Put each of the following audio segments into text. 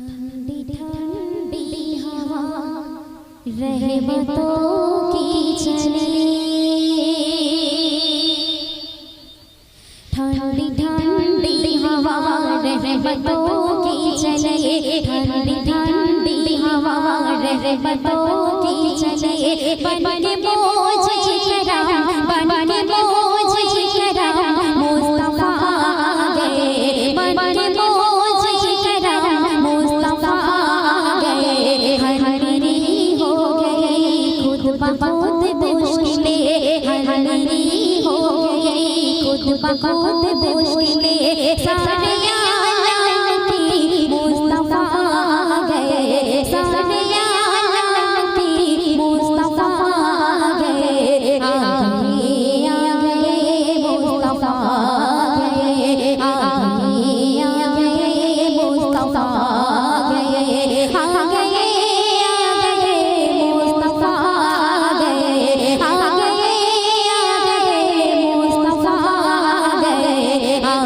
ठंडी ठंडी हवा रहमतों की चले, ठंडी ठंडी हवा रहमतों की चले, ठंडी ठंडी हवा रहमतों की चले। बन के बोझ करम, बन के बोझ करम मुस्तफा आ गए, बन के बोझ करम मुस्तफा आ गए। हरी हो गई खुद बखुद मुश्किलें, हरी हो गई खुद बखुद मुश्किलें। सारे आलम की मुस्तफा आ गए, सारे आलम की मुस्तफा आ गए। आ गए मुस्तफा आ गए, आ गए मुस्तफा आ गए, आ गए मुस्तफा आ गए, आ गए मुस्तफा आ गए, आ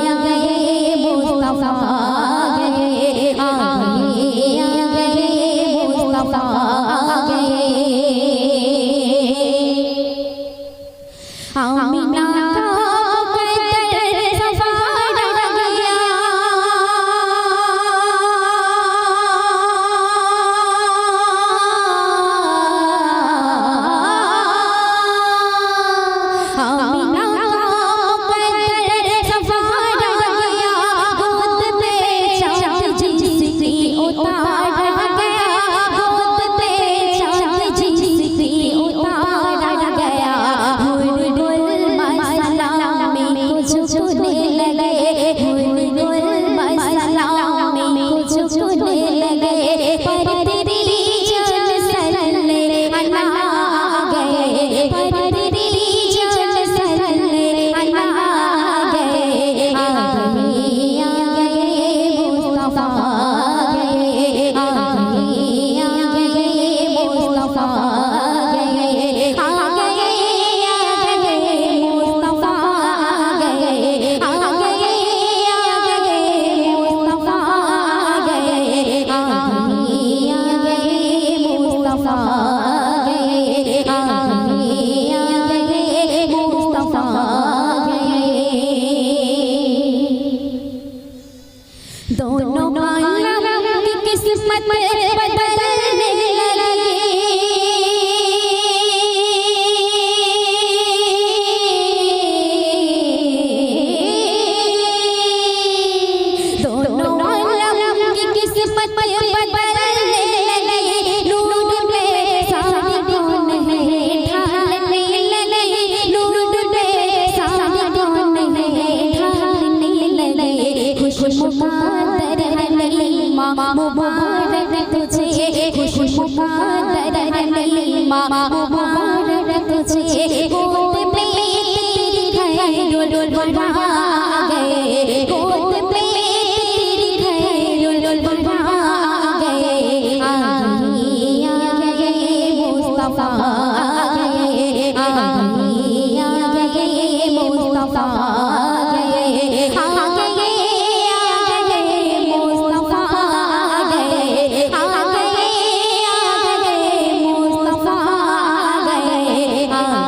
गए मुस्तफा आ गए, आ गए मुस्तफा आ गए। आमीना का मुकद्दर सफारा गया, आमीना का मुकद्दर सफारा गया। गोद पे चाँद जिसकी उतारा गया, गोद पे चाँद जिसकी उतारा गया। गुल मसला में कुछ छूने लगे, गुल मसला में कुछ छूने लगे। पर तेरी जान सल्ले अल्लाह आ गए, पर तेरी जान सल्ले अल्लाह आ गए। आ गए मुस्तफा आ गए, आ गए मुस्तफा आ गए, आ गए मुस्तफा आ गए, आ गए मुस्तफा आ गए, आ गए मुस्तफा आ गए, आ गए मुस्तफा आ गए। दोनों आलम की किस्मत बदलने लगी, दोनों आलम की किस्मत बदलने लगी। नूर में सारी कौनें ढालने लगी, नूर में सारी कौनें ढालने लगी। खुशमुबारक हलीमा मुबारक तुझे, खुशमुबारक हलीमा मुबारक तुझे। गोद पे तेरी खैरुल वरा आ गए, गोद पे तेरी खैरुल वरा आ गए। आ गए मुस्तफा आ गए, आ गए मुस्तफा आ गए, आ गए मुस्तफा आ गए, आ गए मुस्तफा आ गए, आ गए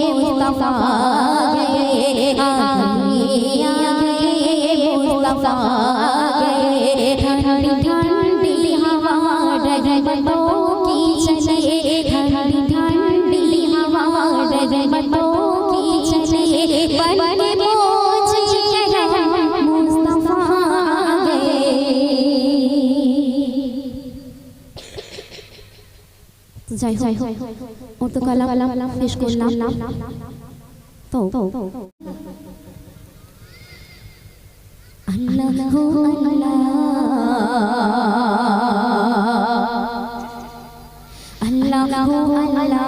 मुस्तफा आ गए, आ गए मुस्तफा आ गए। ठंडी ठंडी हवा रहमतों की चले, ठंडी ठंडी हवा रहमतों की चले। बन के बोझ करम मुस्तफा आ गए। যাই হোক ও তো কালাম শেষ করলাম তো আল্লাহু আল্লাহ আল্লাহু আল্লাহ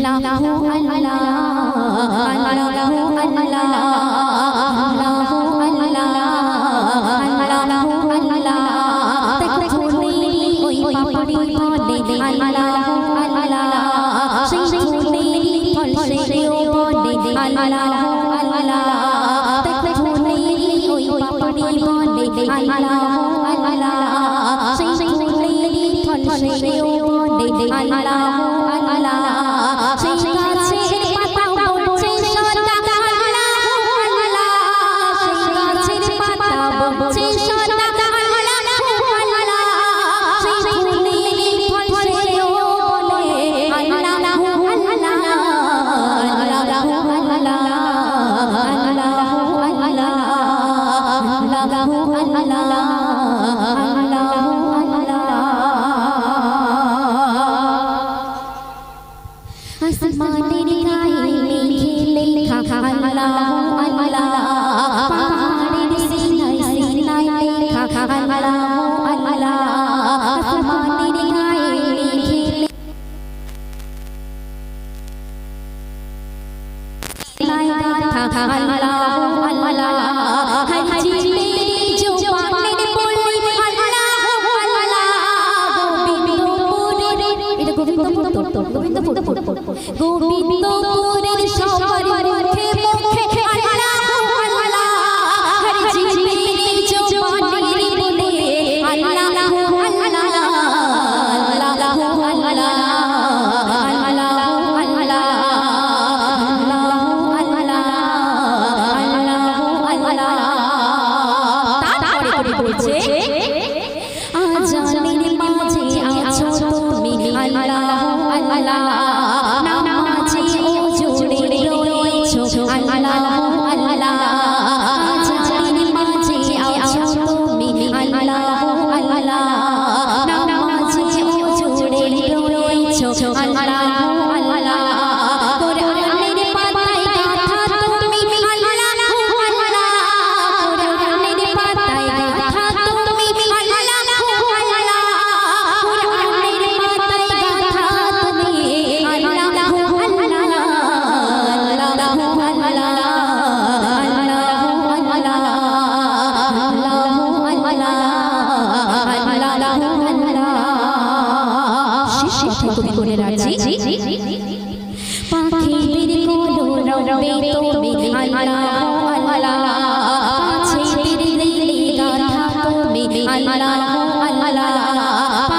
আল্লাহু আল্লাহ আল্লাহু আল্লাহ আল্লাহু আল্লাহ দেখো ফুলেরি ওই পাপড়ি বলে আল্লাহু আল্লাহ সেই ফুলেরি ফল সেও আল্লাহু আল্লাহ দেখো ফুলেরি ওই পাপড়ি বলে আল্লাহু আল্লাহ সেই ফুলেরি ফলসেও বলে আল্লাহু আল্লাহ সেই গাছের পাতা বলছে সদা আল্লাহু আল্লাহ সেই গাছের পাতা বলছে সদা আল্লাহু আল্লাহ সেই ফুলেরি ফলসেও বলে আল্লাহু আল্লাহ আল্লাহু আল্লাহ আল্লাহু আল্লাহ আল্লাহু আল্লাহ আসমানের গায়ে লিখে লেখা আল্লাহু আল্লাহ পাহাড়ের সিনায় সিনায় লেখা আল্লাহু আল্লাহ আসমানের গায়ে লিখে লেখা আল্লাহু আল্লাহ হর জিলে जो पाने बोले আল্লাহু আল্লাহ গোবিন্দপুরে এটা গোবিন্দপুরের সবার মুখে মুখে আল্লাহু আল্লাহ হর জিলে जो पाने बोले আল্লাহু আল্লাহ আল্লাহু আল্লাহ আল্লাহু আল্লাহ বলছে আজানের মাঝে আছো তুমি আল্লাহু আল্লাহ নামাজে ওজোরে রয়েছো আল্লাহু আল্লাহ আজানের মাঝে আছো তুমি আল্লাহু আল্লাহ নামাজে ওজোরে রয়েছো আল্লাহু আল্লাহ কোরআনের পাতায় গাথা তুমি আল্লাহু আল্লাহ কোরআনের পাতায় গাথা তুমি আল্লাহু আল্লাহ কোরআনের পাতায় গাথা তুমি আল্লাহু আল্লাহ আল্লাহু আল্লাহ আল্লাহু আল্লাহ আল্লাহু আল্লাহ আল্লাহু আল্লাহ শেষ কথা কবি করে রাজি পাখিদের কলরবে তুমি আল্লাহু আল্লাহ পাখিদের দিলে গাথা তুমি আল্লাহু আল্লাহ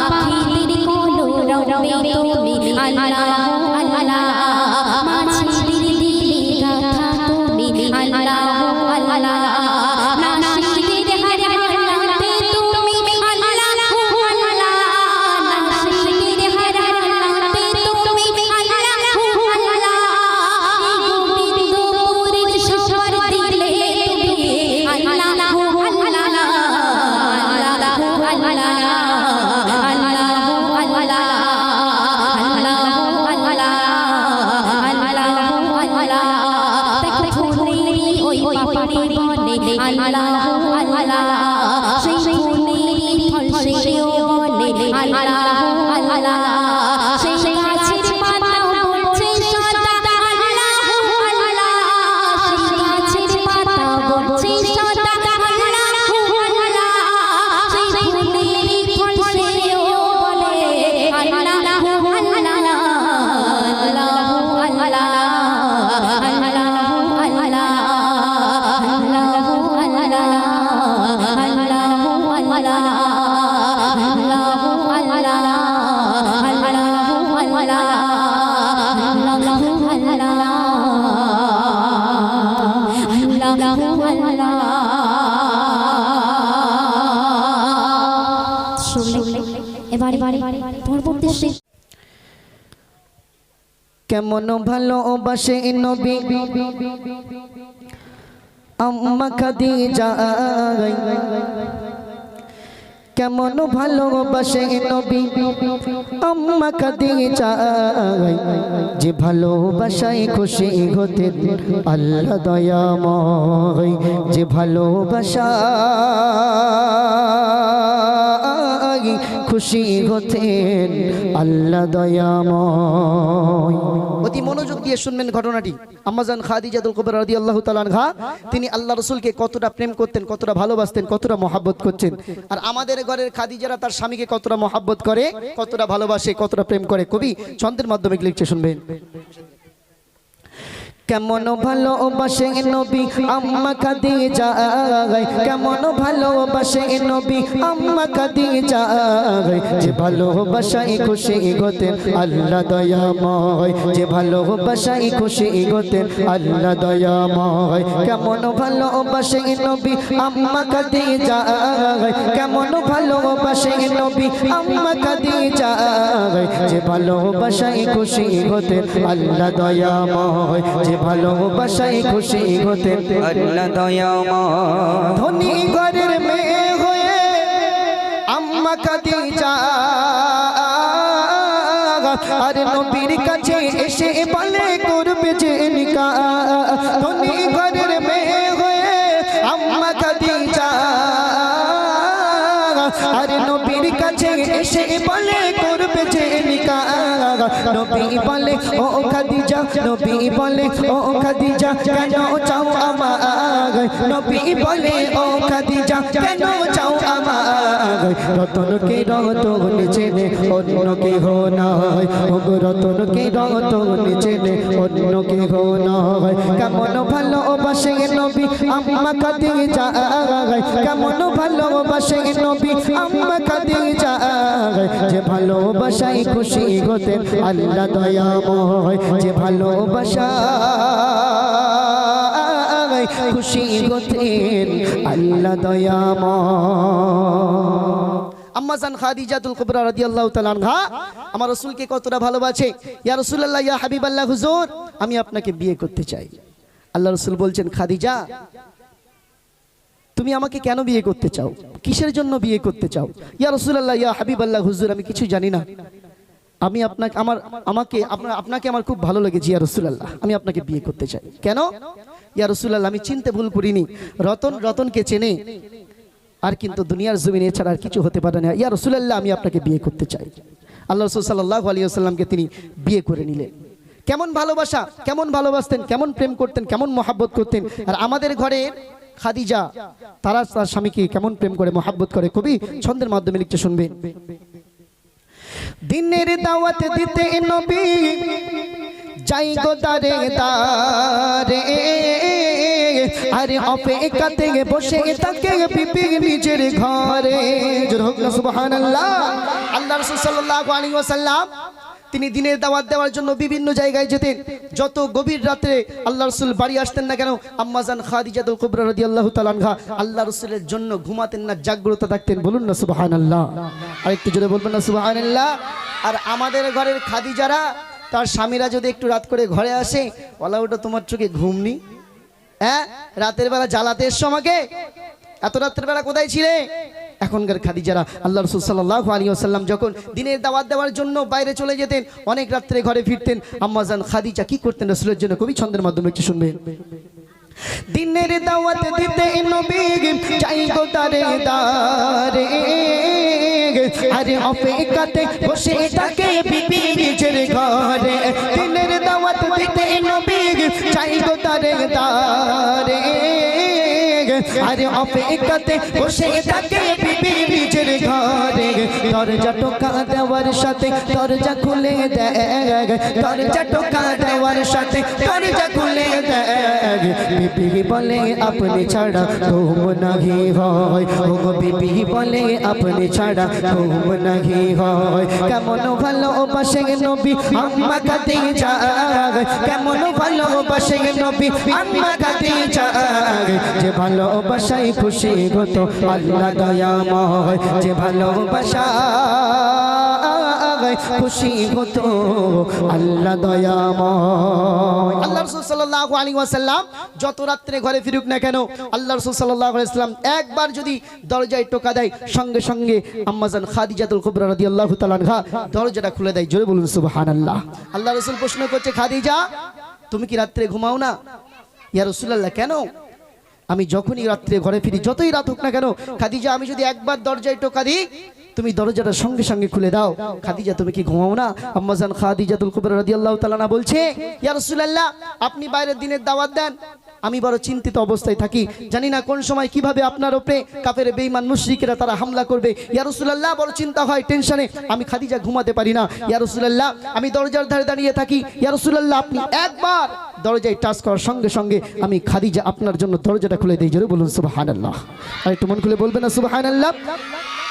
পাখিদের কলরবে তুমি আল্লাহু আল্লাহ মাছিদের দিলে গাথা তুমি আল্লাহু আল্লাহ নাশিদের হারাতে তুমি আল্লাহু আল্লাহ নাশিদের হারাতে তুমি আল্লাহু আল্লাহ গোবিন্দপুরের সবার দিলে তুমি আল্লাহু আল্লাহ আল্লাহু আল্লাহ আল্লাহু আল্লাহ আল্লাহু আল্লাহ আল্লাহু আল্লাহ দেখো ফুলেরি ওই পাপড়ি বলে আল্লাহু আল্লাহ সেই ফুলেরি ফলসেও বলে আল্লাহু আল্লাহ সেই গাছের পাতা বলছে সদা আল্লাহু আল্লাহ সেই গাছের পাতা বলছে সদা আল্লাহু আল্লাহ সেই ফুলেরি ফলসেও বলে আল্লাহু আল্লাহ আল্লাহু আল্লাহ আল্লাহু আল্লাহ আল্লাহু আল্লাহ আল্লাহু আল্লাহ আল্লাহু আল্লাহ আল্লাহু আল্লাহ আল্লাহু আল্লাহ আল্লাহু আল্লাহ শুনলে এবারে পরবর্তী কেমন ভালোবাসে নবী আম্মা খাদিজা কেমন ভালোবাসে নবী আম্মা খাদিজা যে ভালোবাসায় খুশি হতে আল্লাহ দয়াময় যে ভালোবাসা খুশি হতেন আল্লাহ দয়াময়। অতি মনোযোগ দিয়ে শুনবেন ঘটনাটি। আম্মাজান খাদিজাতুল কুবরা রাদিয়াল্লাহু তাআলা আনহা তিনি আল্লাহ রাসূলকে কতটা প্রেম করতেন, কতটা ভালোবাসতেন, কতটা মহব্বত করতেন। আর আমাদের ঘরের খাদিজারা তার স্বামীকে কতটা মহব্বত করে, কতটা ভালোবাসে, কতটা প্রেম করে। কবি ছন্দের মাধ্যমে লিখছে, শুনবেন। কেমন ভালোবাসে নবী আম্মা খাদিজা, কেমন ভালোবাসে নবী আম্মা খাদিজা, যে ভালোবাসায় খুশি হতেন আল্লাহ দয়াময়, যে ভালোবাসায় খুশি হতেন আল্লাহ দয়াময়। কেমন ভালোবাসে নবী আম্মা খাদিজা, কেমন ভালোবাসে নবী আম্মা খাদিজা, যে ভালোবাসায় খুশি হতেন আল্লাহ দয়াময়, ভালোবাসায় খুশি হতেন আল্লাহ দয়াময়। ধনী ঘরের মেয়ে হয়ে আম্মা খাদিজা আর নবীর কাছে এসে বলে করবে যে নিকাহ। ধনী ঘরের মেয়ে হয়ে আম্মা খাদিজা আর নবীর কাছে এসে বলে করবে যে নিকাহ। নবী বলে ও খাদিজা, নবী বলে ও খাদিজা কেন চাও আমায়, নবী বলে ও খাদিজা কেন চাও আমায়। রতনকে রতন চেনে অন্য কেহ নয়, ও রতনকে রতন চেনে অন্য কেহ নয়। কেমন ভালোবাসে নবী আম্মা খাদিজা, কেমন ভালোবাসে নবী আম্মা খাদিজা, যে ভালোবাসায় খুশি হতেন আল্লাহ দয়াময়, যে ভালোবাসায় খুশি হতেন আল্লাহ দয়াময়। আম্মা জান খাদিজাতুল কুবরা রাদিয়াল্লাহু তাআলা আনহা আমার রাসূলকে কতটা ভালোবাসে। ইয়া রাসূলুল্লাহ, ইয়া হাবিবাল্লাহ, হুজুর আমি আপনাকে বিয়ে করতে চাই। আল্লাহ রাসূল বলছেন, খাদিজা তুমি আমাকে কেন বিয়ে করতে চাও, কিসের জন্য বিয়ে করতে চাও? ইয়া রাসূলুল্লাহ, ইয়া হাবিবাল্লাহ, হুজুর আমি কিছু জানি না, আমি আপনাকে আমার খুব ভালো লেগেছে ইয়া রাসূলুল্লাহ, আমি আপনাকে বিয়ে করতে চাই। কেন? ইয়া রাসূলুল্লাহ আমি চিনতে ভুল করিনি, রতনকে চেনে আর কিন্তু দুনিয়ার জমিনে এছাড়া আর কিছু হতে পারে না। ইয়া রাসূলুল্লাহ আমি আপনাকে বিয়ে করতে চাই। আল্লাহ রাসূল সাল্লাল্লাহু আলাইহি ওয়াসাল্লামকে তিনি বিয়ে করে নিলেন। কেমন ভালোবাসা, কেমন ভালোবাসতেন, কেমন প্রেম করতেন, কেমন মহব্বত করতেন। আর আমাদের ঘরে খাদিজা তারা তার স্বামীকে কেমন প্রেম করে মহব্বত করে, কবি ছন্দের মাধ্যমে লিখতে শুনবেন। দিনের দাওয়াত দিতে নবী যাই গো দারে দারে, আরে অপেক্ষা থেকে বসে থাকে বিবি নিজের ঘরে। সুবহানাল্লাহ। আল্লাহ রাসূল সাল্লাল্লাহু আলাইহি ওয়াসাল্লাম তিনি দিনের দাওয়াত দেওয়ার জন্য বিভিন্ন জায়গায় যেতেন। যত গভীর রাতে আল্লাহ রাসূল বাড়ি আসতেন না কেন, আম্মা জান খাদিজাতুল কুবরা রাদিয়াল্লাহু তাআলা আনহা আল্লাহ রাসূলের জন্য ঘুমাতেন না, জাগ্রত থাকতেন। বলুন না সুবহানাল্লাহ, আরেকটু জোরে বলবেন না সুবহানাল্লাহ। আর আমাদের ঘরের খাদিজারা তার স্বামীরা যদি একটু রাত করে ঘরে আসে, বলা ওটা তোমার চোখে ঘুম নেই? হ্যাঁ, রাতের বেলা জ্বালাতে এসছো আমাকে, এত রাতের বেলা কোথায় ছিলে? এখনকার খাদিজারা আল্লাহ রাসূল সাল্লাল্লাহু আলাইহি ওয়াসাল্লাম যখন দিনের দাওয়াত দেওয়ার জন্য বাইরে চলে যেতেন, অনেক রাত্রে ঘরে ফিরতেন, আম্মা জান খাদিজা কি করতেন রাসূলের জন্য, কবি ছন্দের মাধ্যমে একটু শুনবেন। দিনের দাওয়াত দিতে নবী যাই গো দারে দারে, আরে অপেক্ষাতে বসে থাকে বিবি নিজের ঘরে। দিনের দাওয়াত দিতে নবী যাই গো দারে দারে, আরে অপেক্ষাতে বসে থাকে বিবি নিজের ঘরে। দরজা টোকা দেওয়ার সাথে দরজা খুলে দেয়, দরজা টোকা দেওয়ার সাথে দরজা খুলে দেয়। বিবি বলে আপনি ছাড়া ঘুম নাহি হয়, ও বিবি বলে আপনি ছাড়া ঘুম নাহি হয়। কেমন ভালোবাসে নবী আম্মা খাদিজা, কেমন ভালোবাসে নবী আম্মা খাদিজা, যে ভালোবাসায় খুশি হতো আল্লাহ দয়াময়, যে ভালোবাসায় খুশি হতো আল্লাহ দয়াময়। আল্লাহ রাসূল সাল্লাল্লাহু আলাইহি ওয়াসাল্লাম যত রাত্রে ঘরে ফিরুক না কেন, আল্লাহ রাসূল সাল্লাল্লাহু আলাইহি ওয়াসাল্লাম একবার যদি দরজায় টোকা দেয়, সঙ্গে সঙ্গে আম্মা জান খাদিজাতুল কুবরা রাদিয়াল্লাহু তাআলা আনহা দরজাটা খুলে দেয়। জোরে বলুন সুবহানাল্লাহ। আল্লাহ রাসূল প্রশ্ন করছে, খাদিজা তুমি কি রাত্রে ঘুমাও না? ইয়া রাসূলুল্লাহ কেন? আমি যখনই রাত্রে ঘরে ফিরি, যতই রাত হোক না কেন, খাদিজা আমি যদি একবার দরজায় টোকা দিই তুমি দরজাটা সঙ্গে সঙ্গে খুলে দাও। খাদিজা তুমি কি ঘুমাও না? আম্মা জান খাদিজাতুল কুবরা রাদিয়াল্লাহু তাআলা আনহা বলছে, ইয়া রাসূলুল্লাহ আপনি বাইরের দিনের দাওয়াত দেন, আমি বড় চিন্তিত অবস্থায় থাকি, জানি না কোন সময় কিভাবে আপনার উপরে কাফের বেঈমান মুশরিকরা তারা হামলা করবে। ইয়া রাসূলুল্লাহ বড় চিন্তা হয়, টেনশনে আমি খাদিজা ঘুমাতে পারি না। ইয়া রাসূলুল্লাহ আমি দরজার ধারে দাঁড়িয়ে থাকি, ইয়া রাসূলুল্লাহ আপনি একবার দরজায় টাচ করার সঙ্গে সঙ্গে আমি খাদিজা আপনার জন্য দরজাটা খুলে দিই। জোরে বলুন সুবহানাল্লাহ। আর একটু মন খুলে বলবেন না সুবহানাল্লাহ।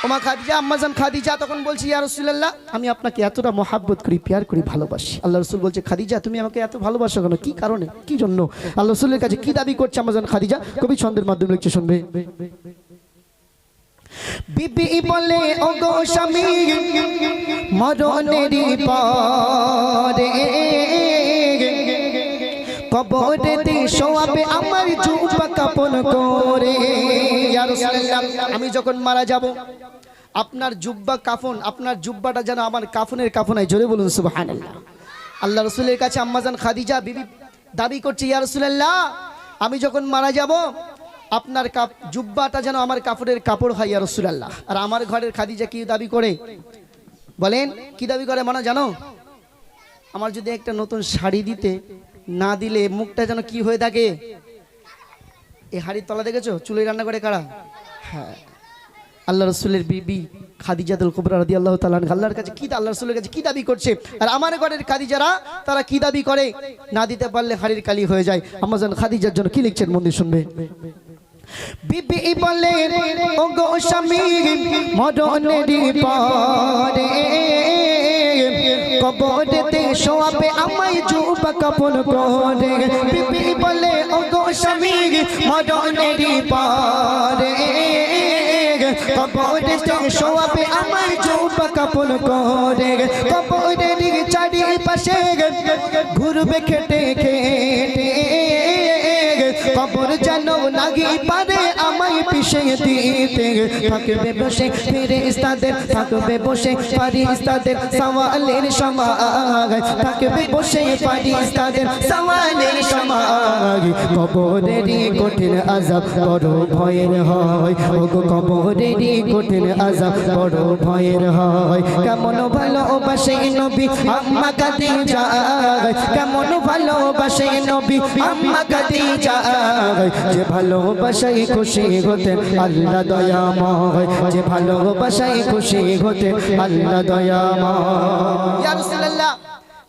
ওমা খাদিজা, আম্মাজান খাদিজা তখন বলছি, ইয়া রাসূলুল্লাহ, আমি আপনাকে এতটা মহাব্বত করি, প্যার করি, ভালোবাসি। আল্লাহ রাসূল বলছে, খাদিজা তুমি আমাকে এত ভালোবাসো কেন, কি কারণে, কি জন্য? আল্লাহ রাসূলের কাছে কি দাবি করছে আম্মাজান খাদিজা? কবি ছন্দের মাধ্যমে লিখছে, শুনবে। বিবি বলে, ওগো স্বামী, মরণেরই পরে কবরেতে শোয়াবে আমার জুব্বা কাফন করে। ইয়া রাসূলুল্লাহ, আমি যখন মারা যাব আপনার জুব্বা কাফন, আপনার জুব্বাটা যেন আমার কাফনের কাফন হয়। জোরে বলুন সুবহানাল্লাহ। আল্লাহ রাসূলের কাছে আম্মাজান খাদিজা বিবি দাবি করছে, ইয়া রাসূলুল্লাহ, আমি যখন মারা যাব আপনার জুব্বাটা যেন আমার কাপড়ের কাপড় হয় ইয়া রাসূলুল্লাহ। আর আমার ঘরের খাদিজা কি দাবি করে বলেন, কি দাবি করে মানে জানো? আমার যদি একটা নতুন শাড়ি দিতে না দিলে মুখটা যেন কি হয়ে থাকে। এই হাড়ির তলা দেখেছো চুলে রান্না করে কারা? হ্যাঁ, আল্লাহ রাসূলের বিবি খাদিজাতুল কুবরা রাদিয়াল্লাহু তাআলা আল্লাহর কাছে কি, আল্লাহ রাসূলের কাছে কি দাবি করছে। আর আমার ঘরের খাদিজারা তারা কি দাবি করে, না দিতে পারলে হাড়ির কালি হয়ে যায়। আম্মাজান খাদিজার জন্য কি লিখছেন মন দিয়ে শুনবে। বিবি বলে, ওগো স্বামী, মরণেরই পরে কবরেতে শোয়াবে আমায় জুব্বা কাফন করে। বিবি বলে, ওগো স্বামী, মরণেরই পরে কবরেতে শোয়াবে আমায় জুব্বা কাফন করে। কবরের চারিপাশে ঘুরবে খেটে খেটে, কবর যেন লাগি পারে আমায় পিষে দিতে। থাকবে বসে ফেরেশতাদের, থাকবে বসে ফারিস্তাদের সওয়ালের সময়, থাকবে বসে ফারিস্তাদের সওয়ালের সময়। কবরেরই কঠিন আযাব বড় ভয়ের হয়, ওগো কবরেরই কঠিন আযাব বড় ভয়ের হয়। কেমন ভালোবাসে নবী আম্মা খাদিজা, কেমন ভালোবাসে নবী আম্মা খাদিজা, যে ভালোবাসায় খুশি হতেন আল্লাহ দয়াময়, যে ভালোবাসায় খুশি হতেন আল্লাহ দয়াময়। ইয়া রাসূলুল্লাহ,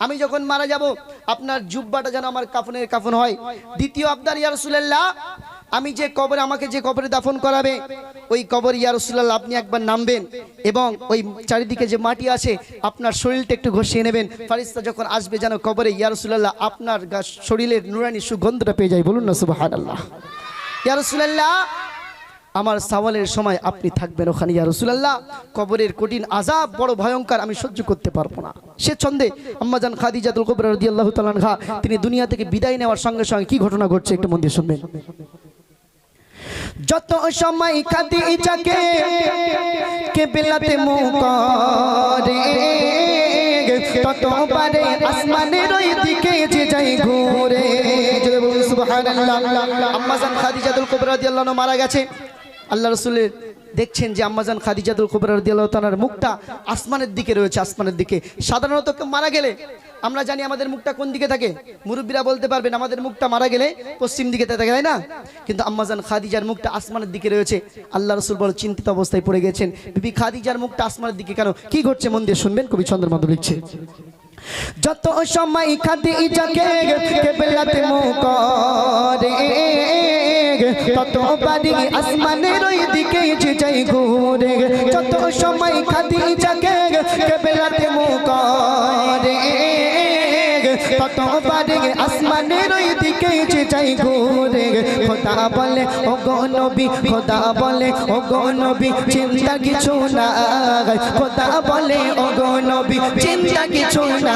আমি যখন মারা যাব আপনার জুব্বাটা যেন আমার কাফনের কাফন হয়। দ্বিতীয় আবদার, ইয়া রাসূলুল্লাহ, আমি যে কবরে, আমাকে যে কবরে দাফন করাবে ওই কবর ইয়া রাসূলুল্লাহ আপনি একবার নামবেন এবং ওই চারিদিকে যে মাটি আছে আপনার শরীরটা একটু ঘষিয়ে নেবেন। ফারিস্তা যখন আসবে যেন কবরে ইয়া রাসূলুল্লাহ আপনার শরীরের নুরানি সুগন্ধটা পেয়ে যায়। বলুন না সুবহানাল্লাহ। ইয়া রাসূলুল্লাহ, আমার সওয়ালের সময় আপনি থাকবেন ওখানে ইয়া রাসূলুল্লাহ। কবরের কঠিন আযাব বড় ভয়ঙ্কর, আমি সহ্য করতে পারবো না। সে ছন্দে আম্মাজান খাদিজাতুল কুবরা রাদিয়াল্লাহু তাআলা আনহা তিনি দুনিয়া থেকে বিদায় নেওয়ার সঙ্গে সঙ্গে কি ঘটনা ঘটছে একটু মন দিয়ে শুনবেন। যত সময় খাদিজাকে কিবলাতে মুখ করে, ততবারে আসমানের ওই দিকে যে যাই ঘুরে। জোরে বলুন সুবহানাল্লাহ। আম্মাজান খাদিজাতুল কুবরা রাদিয়াল্লাহু আনহা মারা গেছে। আল্লাহ রাসূলের দেখছেন যে আম্মাজান খাদিজাতুল কুবরা রাদিয়াল্লাহু তাআলার মুখটা আসমানের দিকে রয়েছে, আসমানের দিকে। সাধারণত কেউ মারা গেলে আমরা জানি আমাদের মুখটা কোন দিকে থাকে, মুরব্বীরা বলতে পারবেন, আমাদের মুখটা মারা গেলে পশ্চিম দিকে থাকে, তাই না? কিন্তু আম্মাজান খাদিজার মুখটা আসমানের দিকে রয়েছে। আল্লাহ রাসূল বড় চিন্তিত অবস্থায় পড়ে গেছেন, বিবি খাদিজার মুখটা আসমানের দিকে কেন, কি ঘটছে মন দিয়ে শুনবেন। কবি চন্দ্র মাধব লিখছে, যত সময় খাদিজাকে কিবলাতে মুখ করে, ততবারই আসমানের ওই দিকে যে যাই ঘুরে। যত সময় খাদিজাকে কিবলাতে মুখ করে, ততবারই আসমানের ওই দিকে যে যাই ঘুরে। খোদা বলে ওগো নবী, খোদা বলে ওগো নবী, চিন্তা কিছু না। খোদা বলে ওগো নবী, চিন্তা কিছু না।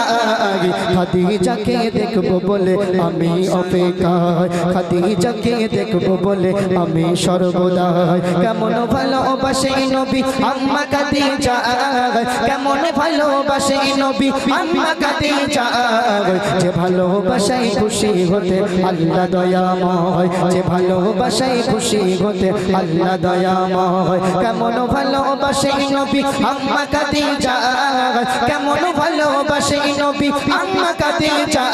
খাদিজাকে দেখবো বলে আমি অপেক্ষায়, খাদিজাকে দেখবো বলে আমি সর্বদাই। কেমন ভালোবাসে নবী আম্মা খাদিজা, কেমন ভালোবাসে নবী আম্মা খাদিজা, যে ভালোবাসায় খুশি হতে আল্লাহ দয়াময়, যে ভালোবাসায় খুশি হতে আল্লাহ দয়াময়। কেমন ভালোবাসে নবী আম্মা খাদিজা, কেমন ভালোবাসে নবী আম্মা খাদিজা,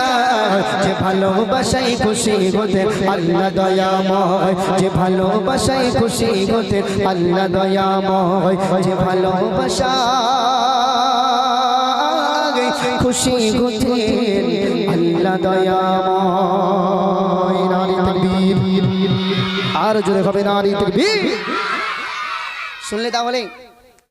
যে ভালোবাসায় খুশি হতে আল্লাহ দয়াময়, যে ভালোবাসায় খুশি হতে আল্লাহ দয়াময়, যে ভালোবাসা খুশি হতে আল্লাহ দয়াময় নারী তাকবীর আর জোরে হবে নারী তাকবীর শুনলে তাহলে